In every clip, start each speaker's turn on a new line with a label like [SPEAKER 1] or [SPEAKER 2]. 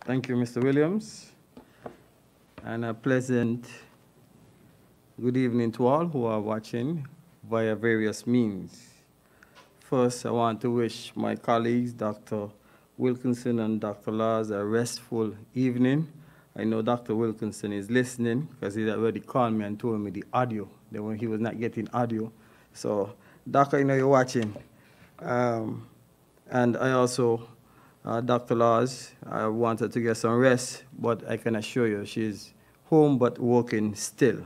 [SPEAKER 1] Thank you, Mr. Williams, and a pleasant good evening to all who are watching via various means. First, I want to wish my colleagues, Dr. Wilkinson and Dr. Laws, a restful evening. I know Dr. Wilkinson is listening because he already called me and told me the audio, that when he was not getting audio. So, Doctor, I know you're watching. And I also, Dr. Laws, I wanted to get some rest, but I can assure you she's home but working still.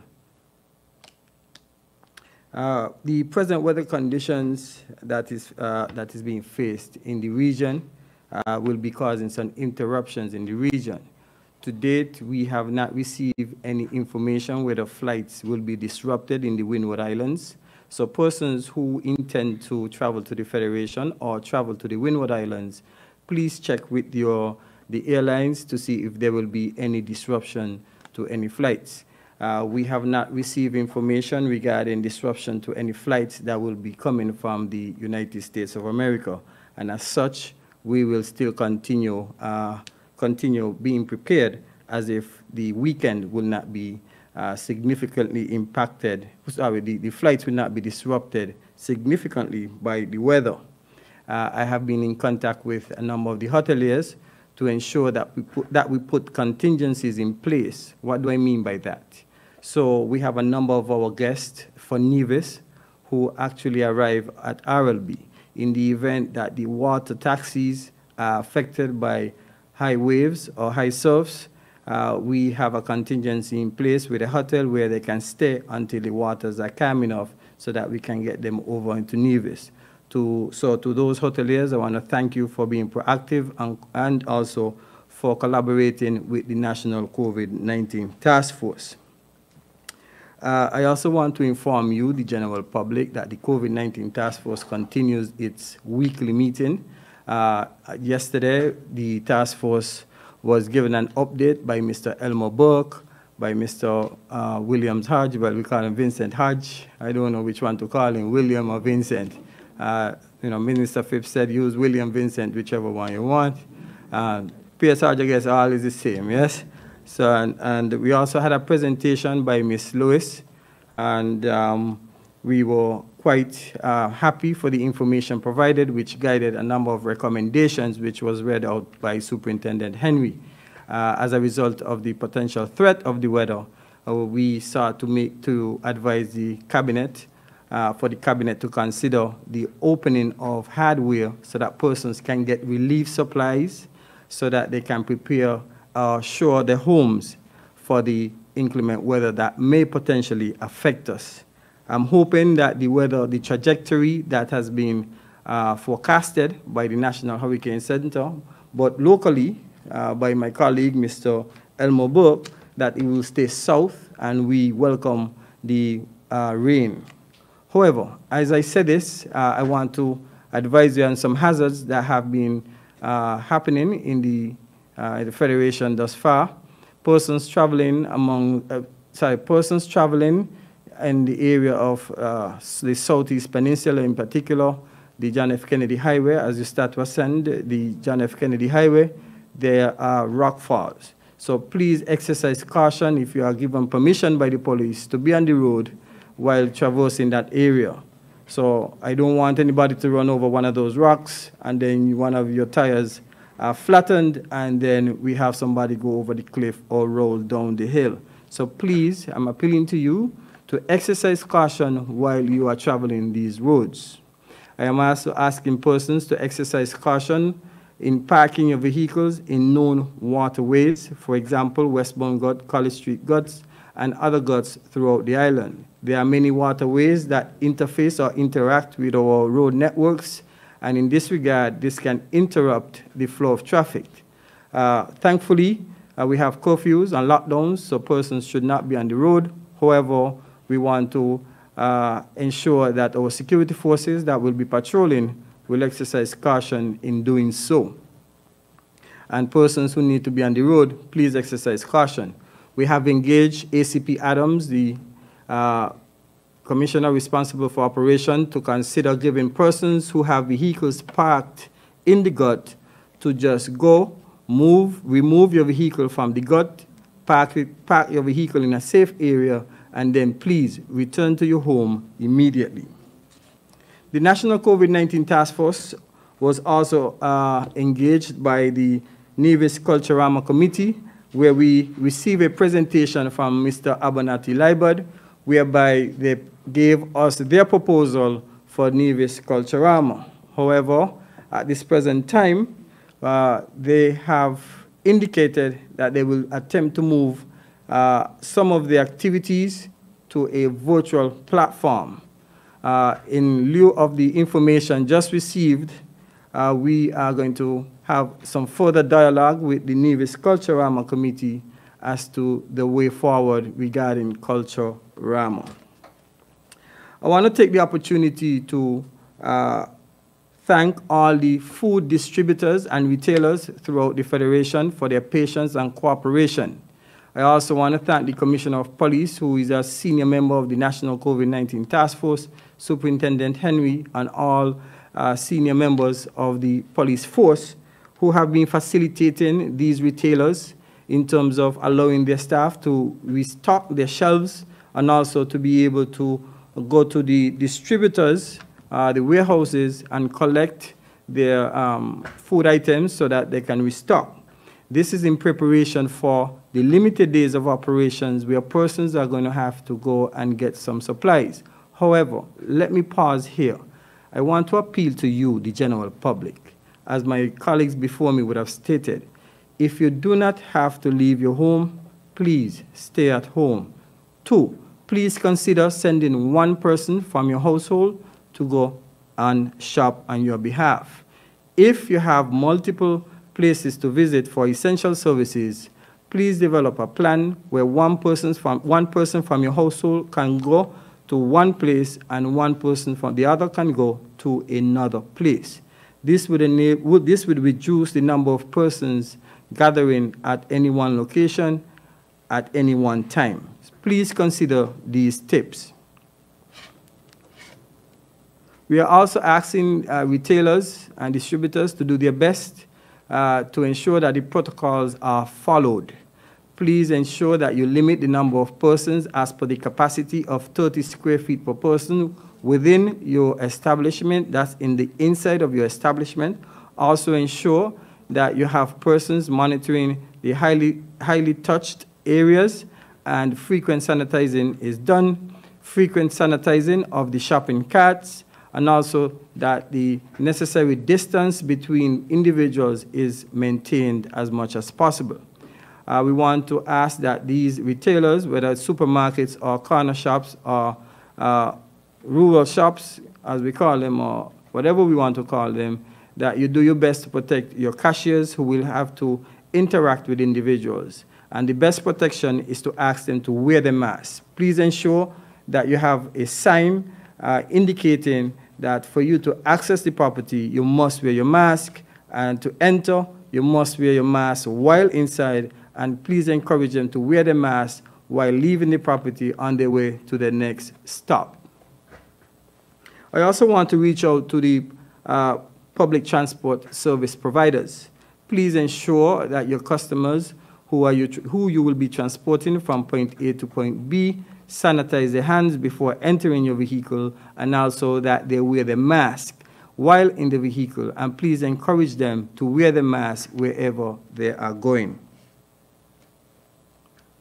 [SPEAKER 1] The present weather conditions that is being faced in the region will be causing some interruptions in the region. To date, we have not received any information whether flights will be disrupted in the Windward Islands. So persons who intend to travel to the Federation or travel to the Windward Islands, please check with the airlines to see if there will be any disruption to any flights. We have not received information regarding disruption to any flights that will be coming from the United States of America. And as such, we will still continue being prepared as if the weekend will not be significantly impacted. Sorry, the flights will not be disrupted significantly by the weather. I have been in contact with a number of the hoteliers to ensure that we put contingencies in place. What do I mean by that? So we have a number of our guests for Nevis who actually arrive at RLB. In the event that the water taxis are affected by high waves or high surfs, we have a contingency in place with a hotel where they can stay until the waters are calm enough so that we can get them over into Nevis. So to those hoteliers, I want to thank you for being proactive and also for collaborating with the National COVID-19 Task Force. I also want to inform you, the general public, that the COVID-19 Task Force continues its weekly meeting. Yesterday, the task force was given an update by Mr. Elmer Burke, by Mr. Williams Hodge, but we call him Vincent Hodge. I don't know which one to call him, William or Vincent. Minister Phipps said use William, Vincent, whichever one you want. P.S. Hodge, I guess, all is the same, yes? So, and we also had a presentation by Ms. Lewis, and we were quite happy for the information provided, which guided a number of recommendations, which was read out by Superintendent Henry. As a result of the potential threat of the weather, we sought to advise the Cabinet, for the Cabinet to consider the opening of hardware so that persons can get relief supplies so that they can prepare shore their homes for the inclement weather that may potentially affect us. I'm hoping that the trajectory that has been forecasted by the National Hurricane Center, but locally by my colleague, Mr. Elmo Burke, that it will stay south and we welcome the rain. However, as I said this, I want to advise you on some hazards that have been happening in the Federation thus far. Persons traveling in the area of the Southeast Peninsula in particular, the John F. Kennedy Highway, as you start to ascend the John F. Kennedy Highway, there are rock falls. So please exercise caution if you are given permission by the police to be on the road while traversing that area. So I don't want anybody to run over one of those rocks and then one of your tires are flattened and then we have somebody go over the cliff or roll down the hill. So please, I'm appealing to you to exercise caution while you are traveling these roads. I am also asking persons to exercise caution in parking your vehicles in known waterways, for example, Westbound Gut, College Street Guts, and other guts throughout the island. There are many waterways that interface or interact with our road networks, and in this regard, this can interrupt the flow of traffic. Thankfully, we have curfews and lockdowns, so persons should not be on the road. However, we want to ensure that our security forces that will be patrolling will exercise caution in doing so. And persons who need to be on the road, please exercise caution. We have engaged ACP Adams, the Commissioner responsible for operation, to consider giving persons who have vehicles parked in the gut to just go remove your vehicle from the gut, park your vehicle in a safe area, and then please return to your home immediately. The National COVID-19 Task Force was also engaged by the Nevis Culturama Committee, where we received a presentation from Mr. Abonati Libad, whereby they gave us their proposal for Nevis Culturama. However, at this present time, they have indicated that they will attempt to move some of the activities to a virtual platform. In lieu of the information just received, we are going to have some further dialogue with the Nevis Culturama Committee as to the way forward regarding Culturama. I want to take the opportunity to thank all the food distributors and retailers throughout the Federation for their patience and cooperation. I also want to thank the Commissioner of Police, who is a senior member of the National COVID-19 Task Force, Superintendent Henry, and all senior members of the police force who have been facilitating these retailers in terms of allowing their staff to restock their shelves and also to be able to go to the distributors, the warehouses, and collect their food items so that they can restock. This is in preparation for the limited days of operations where persons are going to have to go and get some supplies. However, let me pause here. I want to appeal to you, the general public. As my colleagues before me would have stated, if you do not have to leave your home, please stay at home. 2, please consider sending one person from your household to go and shop on your behalf. If you have multiple places to visit for essential services, please develop a plan where one person from your household can go to one place and one person from the other can go to another place. This would reduce the number of persons gathering at any one location at any one time. Please consider these tips. We are also asking retailers and distributors to do their best to ensure that the protocols are followed. Please ensure that you limit the number of persons as per the capacity of 30 square feet per person within your establishment, that's in the inside of your establishment. Also ensure that you have persons monitoring the highly touched areas, and frequent sanitizing is done, frequent sanitizing of the shopping carts, and also that the necessary distance between individuals is maintained as much as possible. We want to ask that these retailers, whether it's supermarkets or corner shops or rural shops, as we call them, or whatever we want to call them, that you do your best to protect your cashiers who will have to interact with individuals. And the best protection is to ask them to wear the mask. Please ensure that you have a sign indicating that for you to access the property, you must wear your mask, and to enter, you must wear your mask while inside, and please encourage them to wear the mask while leaving the property on their way to the next stop. I also want to reach out to the public transport service providers. Please ensure that your customers who you will be transporting from point A to point B sanitize their hands before entering your vehicle, and also that they wear the mask while in the vehicle, and please encourage them to wear the mask wherever they are going.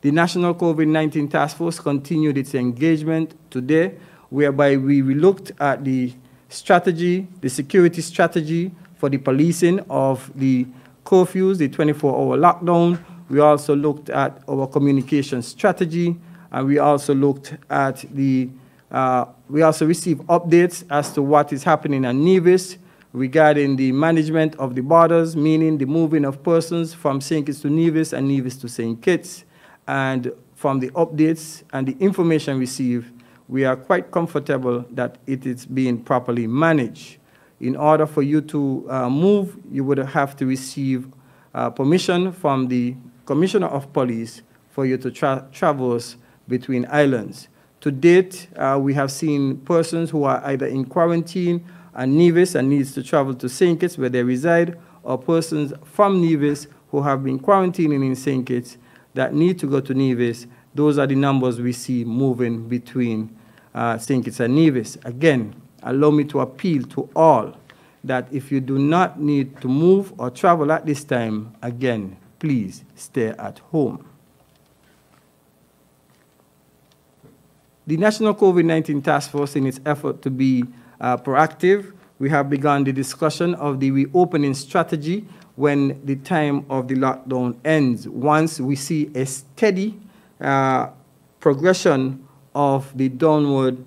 [SPEAKER 1] The National COVID-19 Task Force continued its engagement today, whereby we looked at the strategy, the security strategy for the policing of the curfews, the 24-hour lockdown. We also looked at our communication strategy, and we also looked at we also received updates as to what is happening at Nevis regarding the management of the borders, meaning the moving of persons from St. Kitts to Nevis and Nevis to St. Kitts. And from the updates and the information received, we are quite comfortable that it is being properly managed. In order for you to move, you would have to receive permission from the Commissioner of Police for you to traverse between islands. To date, we have seen persons who are either in quarantine at Nevis and needs to travel to St. Kitts where they reside, or persons from Nevis who who have been quarantining in St. Kitts that need to go to Nevis, those are the numbers we see moving between St. Kitts and Nevis. Again, allow me to appeal to all that if you do not need to move or travel at this time, again, please stay at home. The National COVID-19 Task Force, in its effort to be proactive, we have begun the discussion of the reopening strategy when the time of the lockdown ends, once we see a steady progression of the downward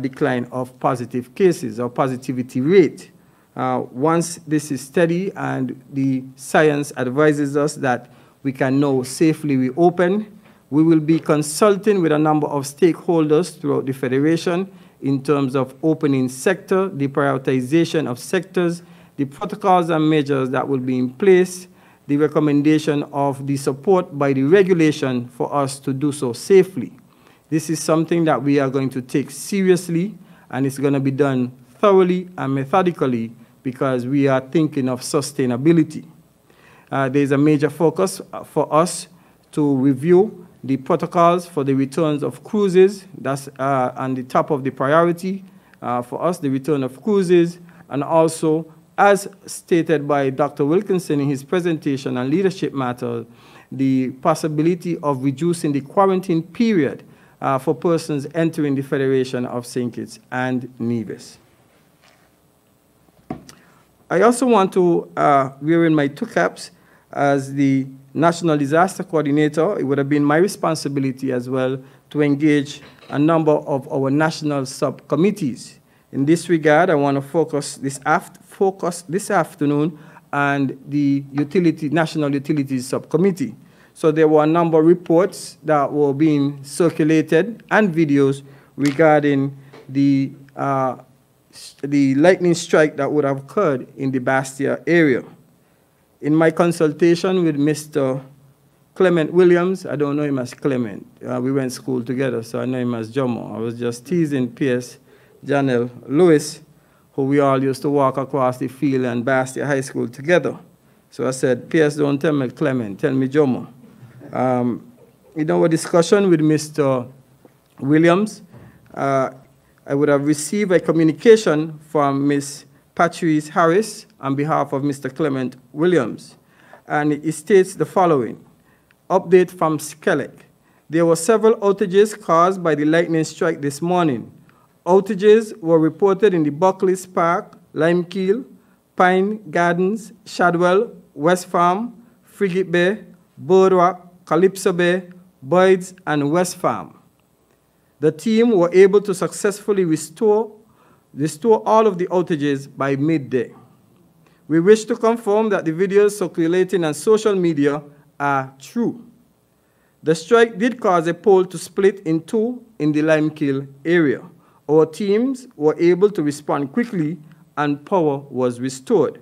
[SPEAKER 1] decline of positive cases or positivity rate. Once this is steady and the science advises us that we can now safely reopen, we will be consulting with a number of stakeholders throughout the Federation in terms of opening sector, the prioritization of sectors, the protocols and measures that will be in place, the recommendation of the support by the regulation for us to do so safely. This is something that we are going to take seriously, and it's going to be done thoroughly and methodically because we are thinking of sustainability. There's a major focus for us to review the protocols for the returns of cruises. That's on the top of the priority for us, the return of cruises, and also, as stated by Dr. Wilkinson in his presentation on leadership matters, the possibility of reducing the quarantine period for persons entering the Federation of St. Kitts and Nevis. I also want to wear in my two caps as the National Disaster Coordinator. It would have been my responsibility as well to engage a number of our national subcommittees. In this regard, I want to focus this afternoon on the National Utilities Subcommittee. So there were a number of reports that were being circulated and videos regarding the lightning strike that would have occurred in the Bastia area. In my consultation with Mr. Clement Williams, I don't know him as Clement. We went to school together, so I know him as Jomo. I was just teasing P.S. Janelle Lewis, who we all used to walk across the field and Bastia High School together. So I said, P.S., don't tell me Clement, tell me Jomo. In our discussion with Mr. Williams, I would have received a communication from Ms. Patrice Harris on behalf of Mr. Clement Williams. And it states the following. Update from Skellig. There were several outages caused by the lightning strike this morning. Outages were reported in the Buckley's Park, Limekeel, Pine Gardens, Shadwell, West Farm, Frigate Bay, Boardwalk, Calypso Bay, Boyd's, and West Farm. The team were able to successfully restore all of the outages by midday. We wish to confirm that the videos circulating on social media are true. The strike did cause a pole to split in two in the Limekeel area. Our teams were able to respond quickly and power was restored.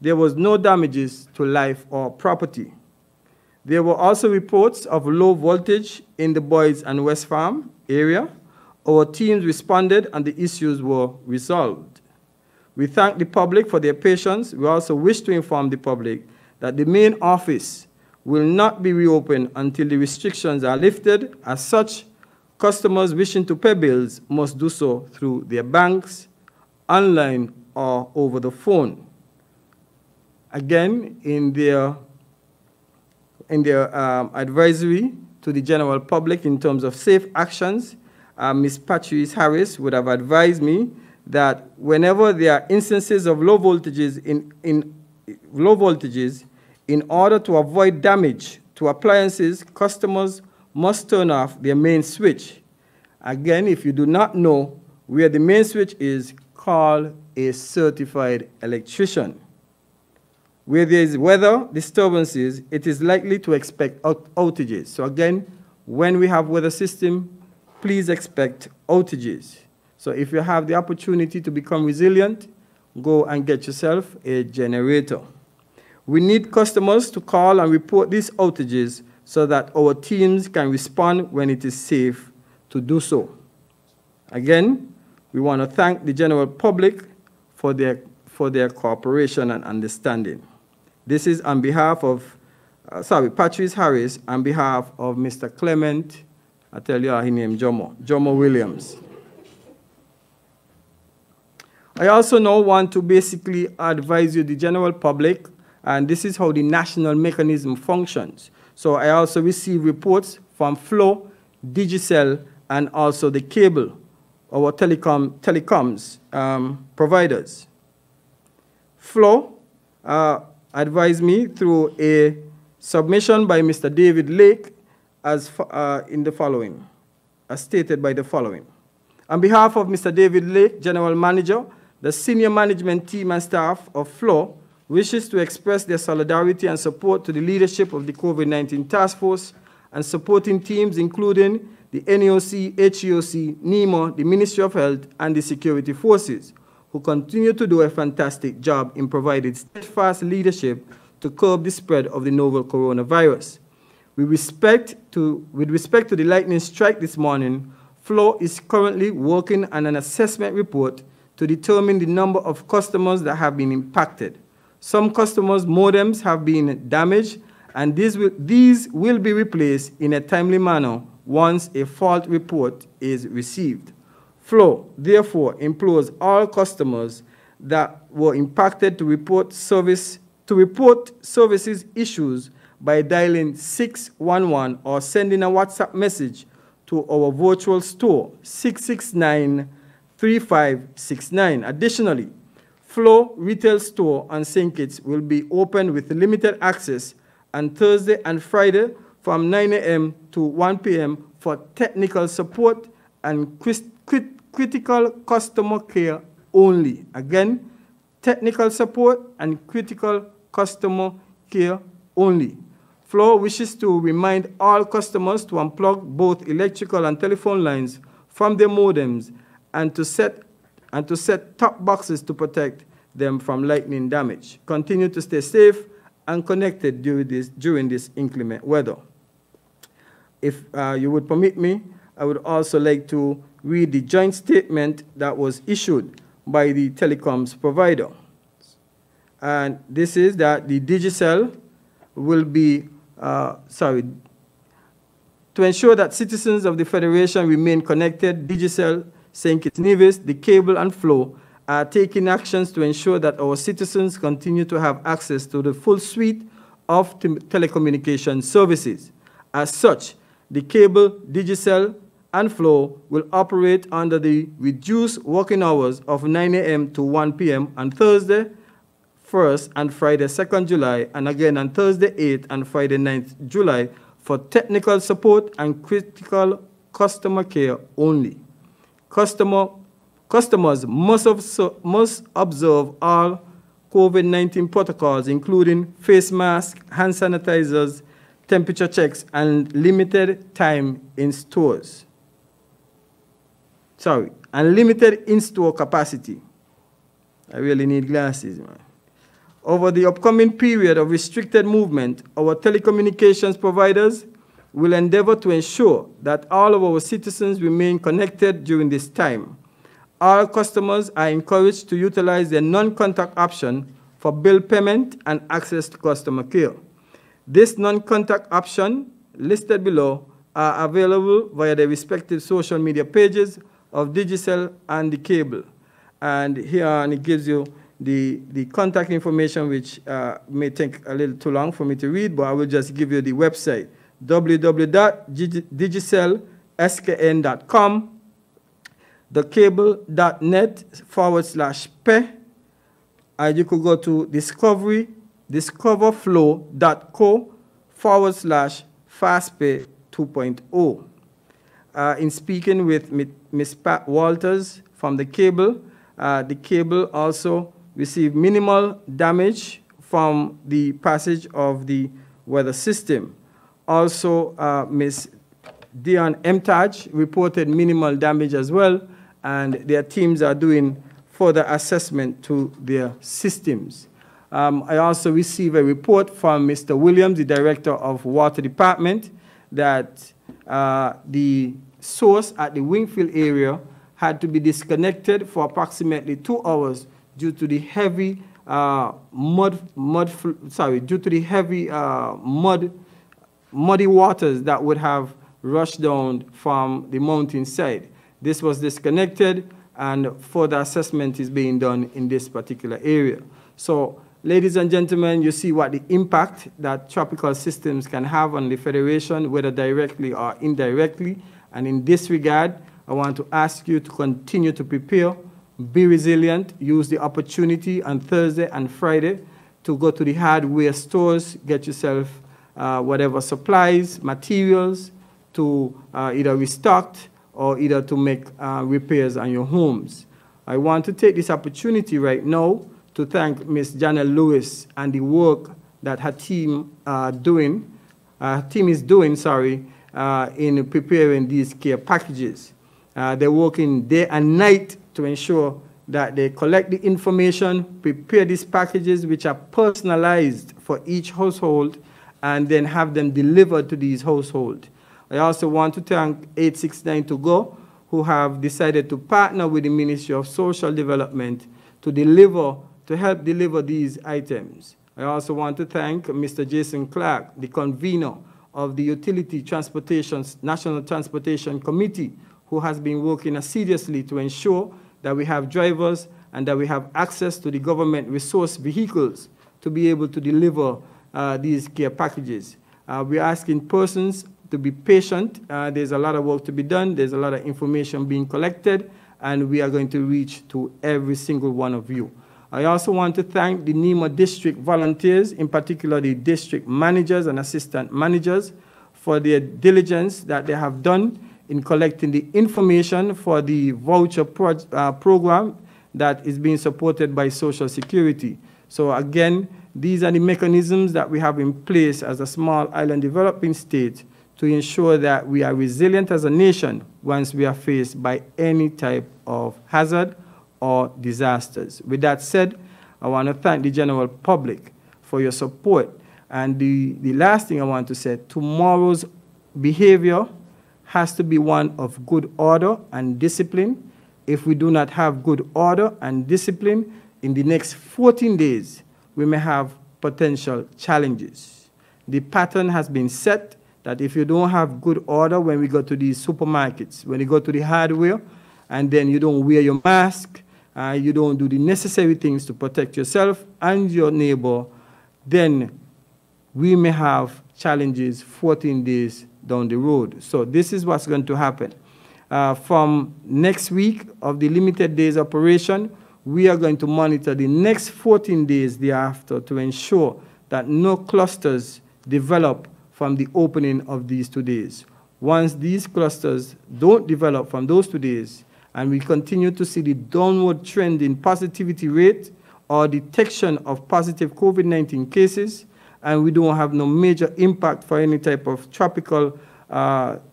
[SPEAKER 1] There was no damages to life or property. There were also reports of low voltage in the Boys and West Farm area. Our teams responded and the issues were resolved. We thank the public for their patience. We also wish to inform the public that the main office will not be reopened until the restrictions are lifted. As such, customers wishing to pay bills must do so through their banks, online, or over the phone. Again, in their advisory to the general public in terms of safe actions, Ms. Patrice Harris would have advised me that whenever there are instances of low voltages, in order to avoid damage to appliances, customers must turn off their main switch. Again, if you do not know where the main switch is, call a certified electrician. Where there is weather disturbances, it is likely to expect outages. So again, when we have weather system, please expect outages. So if you have the opportunity to become resilient, go and get yourself a generator. We need customers to call and report these outages so that our teams can respond when it is safe to do so. Again, we want to thank the general public for their cooperation and understanding. This is on behalf of Patrice Harris, on behalf of Mr. Clement, I tell you his name, Jomo Williams. I also now want to basically advise you, the general public, and this is how the national mechanism functions. So I also receive reports from Flow, Digicel, and also the cable, our telecoms providers. Flow advised me through a submission by Mr. David Lake as stated by the following. On behalf of Mr. David Lake, General Manager, the senior management team and staff of Flow wishes to express their solidarity and support to the leadership of the COVID-19 task force and supporting teams including the NEOC, HEOC, NEMO, the Ministry of Health, and the security forces, who continue to do a fantastic job in providing steadfast leadership to curb the spread of the novel coronavirus. With respect to the lightning strike this morning, Flow is currently working on an assessment report to determine the number of customers that have been impacted. Some customers' modems have been damaged, and these will be replaced in a timely manner once a fault report is received. Flow, therefore, implores all customers that were impacted to report services issues by dialing 611 or sending a WhatsApp message to our virtual store, 669-3569. Additionally, Flow retail store on St. Kitts will be open with limited access on Thursday and Friday from 9 a.m. to 1 p.m. for technical support and critical customer care only. Again, technical support and critical customer care only. Flow wishes to remind all customers to unplug both electrical and telephone lines from their modems and to set top boxes to protect them from lightning damage. Continue to stay safe and connected during this inclement weather. If you would permit me, I would also like to read the joint statement that was issued by the telecoms provider. And this is that the Digicel will be, to ensure that citizens of the Federation remain connected, Digicel, St. Kitts Nevis, the cable and Flow are taking actions to ensure that our citizens continue to have access to the full suite of telecommunication services. As such, the cable, Digicel, and Flow will operate under the reduced working hours of 9 a.m. to 1 p.m. on Thursday 1st and Friday 2nd July, and again on Thursday 8th and Friday 9th July for technical support and critical customer care only. Customers must observe all COVID-19 protocols, including face masks, hand sanitizers, temperature checks, and limited time in stores. And limited in-store capacity. I really need glasses, man. Over the upcoming period of restricted movement, our telecommunications providers will endeavor to ensure that all of our citizens remain connected during this time. All customers are encouraged to utilize the non-contact option for bill payment and access to customer care. This non-contact option listed below are available via the respective social media pages of Digicel and the cable. And here it gives you the contact information, which may take a little too long for me to read, but I will just give you the website, www.digicelskn.com, thecable.net/pe, and you could go to discoverflow.co/fastpay 2.0. In speaking with Ms. Pat Walters from the cable also received minimal damage from the passage of the weather system. Also, Ms. Dion Mtaj reported minimal damage as well, and their teams are doing further assessment to their systems. I also received a report from Mr. Williams, the Director of Water Department, that the source at the Wingfield area had to be disconnected for approximately 2 hours due to the heavy due to the heavy muddy waters that would have rushed down from the mountainside. This was disconnected, and further assessment is being done in this particular area. So, ladies and gentlemen, you see what the impact that tropical systems can have on the Federation, whether directly or indirectly. And in this regard, I want to ask you to continue to prepare, be resilient, use the opportunity on Thursday and Friday to go to the hardware stores, get yourself whatever supplies, materials to either restock or either to make repairs on your homes. I want to take this opportunity right now to thank Ms. Janelle Lewis and the work that her team is doing, in preparing these care packages. They're working day and night to ensure that they collect the information, prepare these packages which are personalized for each household, and then have them delivered to these households. I also want to thank 869 To Go, who have decided to partner with the Ministry of Social Development to help deliver these items. I also want to thank Mr. Jason Clark, the convener of the National Transportation Committee, who has been working assiduously to ensure that we have drivers and that we have access to the government resource vehicles to be able to deliver these care packages. We're asking persons to be patient. There's a lot of work to be done. There's a lot of information being collected, and we are going to reach to every single one of you. I also want to thank the NEMA district volunteers, in particular the district managers and assistant managers, for their diligence that they have done in collecting the information for the voucher program that is being supported by Social Security. So again, these are the mechanisms that we have in place as a small island developing state to ensure that we are resilient as a nation once we are faced by any type of hazard or disasters. With that said, I want to thank the general public for your support. And the last thing I want to say, tomorrow's behavior has to be one of good order and discipline. If we do not have good order and discipline, in the next 14 days, we may have potential challenges. The pattern has been set that if you don't have good order when we go to these supermarkets, when you go to the hardware, and then you don't wear your mask, you don't do the necessary things to protect yourself and your neighbor, then we may have challenges 14 days down the road. So this is what's going to happen. From next week of the limited days operation, we are going to monitor the next 14 days thereafter to ensure that no clusters develop from the opening of these 2 days. Once these clusters don't develop from those 2 days, and we continue to see the downward trend in positivity rate or detection of positive COVID-19 cases, and we don't have no major impact for any type of tropical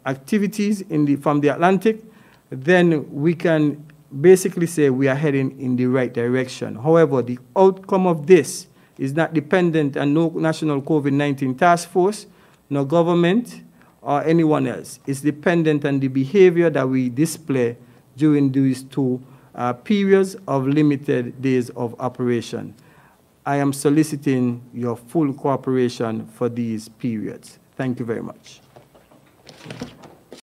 [SPEAKER 1] activities from the Atlantic, then we can basically say we are heading in the right direction. However, the outcome of this is not dependent on no national COVID-19 task force, no government, or anyone else. It's dependent on the behavior that we display during these 2 periods of limited days of operation. I am soliciting your full cooperation for these periods. Thank you very much.